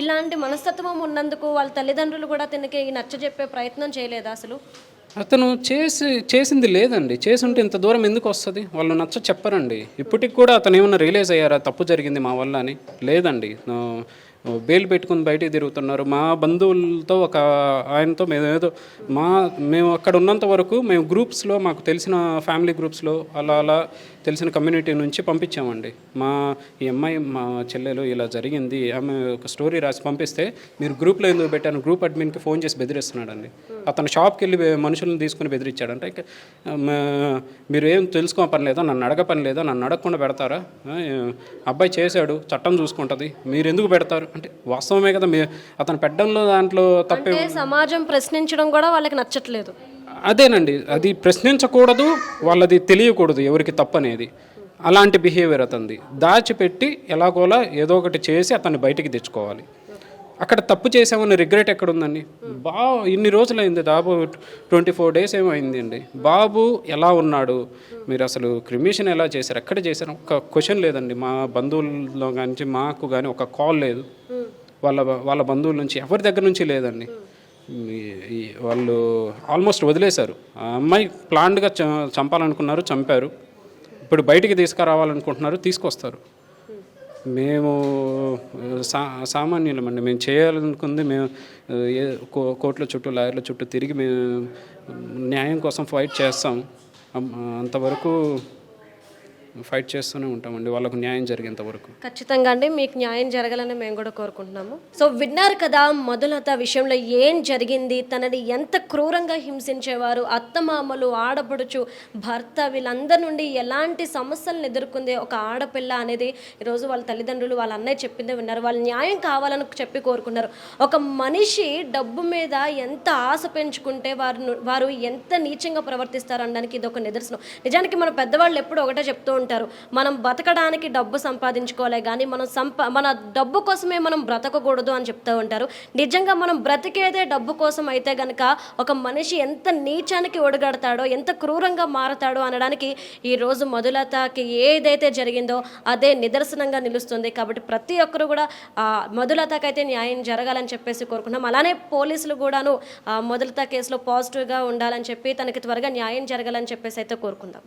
ఇలాంటి మనస్తత్వం ఉన్నందుకు వాళ్ళ తల్లిదండ్రులు కూడా అతనికి నచ్చజెప్పే ప్రయత్నం చేయలేదా అసలు? అతను చేసింది లేదండి. చేసుంటే ఇంత దూరం ఎందుకు వస్తుంది? వాళ్ళు నచ్చ చెప్పరండి. ఇప్పటికి కూడా అతను ఏమన్నా రియలైజ్ అయ్యారా తప్పు జరిగింది మా వల్ల అని? లేదండి. బెయిల్ పెట్టుకుని బయటికి తిరుగుతున్నారు. మా బంధువులతో ఒక ఆయనతో మేము అక్కడ ఉన్నంత వరకు మేము గ్రూప్స్లో, మాకు తెలిసిన ఫ్యామిలీ గ్రూప్స్లో అలా తెలిసిన కమ్యూనిటీ నుంచి పంపించామండి. ఈ అమ్మాయి మా చెల్లెలు ఇలా జరిగింది, ఆమె ఒక స్టోరీ రాసి పంపిస్తే మీరు గ్రూప్లో ఎందుకు పెట్టాను, గ్రూప్ అడ్మిన్కి ఫోన్ చేసి బెదిరిస్తున్నాడండి. అతను షాప్కి వెళ్ళి మనుషులను తీసుకుని బెదిరించాడంటే మీరు ఏం తెలుసుకో పని లేదా, నన్ను అడగ పని లేదా, నన్ను అడగకుండా పెడతారా? అబ్బాయి చేశాడు, చట్టం చూసుకుంటుంది, మీరు ఎందుకు పెడతారు అంటే వాస్తవమే కదా. అతను పెట్టడంలో దాంట్లో తప్పే. సమాజం ప్రశ్నించడం కూడా వాళ్ళకి నచ్చట్లేదు. అదేనండి, అది ప్రశ్నించకూడదు, వాళ్ళది తెలియకూడదు ఎవరికి తప్పనేది. అలాంటి బిహేవియర్ అతనిది. దాచిపెట్టి ఎలాగోలా ఏదో ఒకటి చేసి అతన్ని బయటికి తెచ్చుకోవాలి. అక్కడ తప్పు చేసామని రిగ్రెట్ ఎక్కడుందండి? ఇన్ని రోజులైంది, దాదాపు 24 days ఏమో అయింది అండి. బాబు ఎలా ఉన్నాడు, మీరు అసలు క్రిమిషన్ ఎలా చేశారు, ఎక్కడ చేశారు, ఒక క్వశ్చన్ లేదండి. మా బంధువుల్లో కానీ మాకు కానీ ఒక కాల్ లేదు. వాళ్ళ బంధువుల నుంచి ఎవరి దగ్గర నుంచి లేదండి. వాళ్ళు ఆల్మోస్ట్ వదిలేశారు. ఆ అమ్మాయి ప్లాన్డ్గా చంపాలనుకున్నారు, చంపారు. ఇప్పుడు బయటికి తీసుకురావాలనుకుంటున్నారు, తీసుకొస్తారు. మేము సామాన్యులమండి. మేము చేయాలనుకుంది మేము కోర్టుల చుట్టూ, లాయర్ల చుట్టూ తిరిగి మేము న్యాయం కోసం ఫైట్ చేస్తాం. అంతవరకు ఫైట్ చేస్తూనే ఉంటామండి, వాళ్ళకు న్యాయం జరిగేంత వరకు. ఖచ్చితంగా అండి, మీకు న్యాయం జరగాలని మేము కూడా కోరుకుంటున్నాము. సో విన్నారు కదా మధులత విషయంలో ఏం జరిగింది, తనని ఎంత క్రూరంగా హింసించేవారు, అత్తమామలు, ఆడపడుచు, భర్త, వీళ్ళందరి నుండి ఎలాంటి సమస్యలను ఎదుర్కొంది ఒక ఆడపిల్ల అనేది ఈరోజు వాళ్ళ తల్లిదండ్రులు, వాళ్ళ అన్నయ్య చెప్పిందే విన్నారు. వాళ్ళు న్యాయం కావాలని చెప్పి కోరుకున్నారు. ఒక మనిషి డబ్బు మీద ఎంత ఆశ పెంచుకుంటే వారు ఎంత నీచంగా ప్రవర్తిస్తారు అనడానికి ఇది ఒక నిదర్శనం. నిజానికి మన పెద్దవాళ్ళు ఎప్పుడు ఒకటే చెప్తూ ఉంటారు, మనం బతకడానికి డబ్బు సంపాదించుకోలే కానీ మన డబ్బు కోసమే మనం బ్రతకకూడదు అని చెప్తూ ఉంటారు. నిజంగా మనం బ్రతికేదే డబ్బు కోసం అయితే కనుక ఒక మనిషి ఎంత నీచానికి ఒడిగడతాడో, ఎంత క్రూరంగా మారతాడో అనడానికి ఈరోజు మధులతకి ఏదైతే జరిగిందో అదే నిదర్శనంగా నిలుస్తుంది. కాబట్టి ప్రతి ఒక్కరు కూడా మధులతకైతే న్యాయం జరగాలని చెప్పేసి కోరుకుంటున్నాం. అలానే పోలీసులు కూడాను మధులత కేసులో పాజిటివ్గా ఉండాలని చెప్పి తనకి త్వరగా న్యాయం జరగాలని చెప్పేసి అయితే కోరుకుందాం.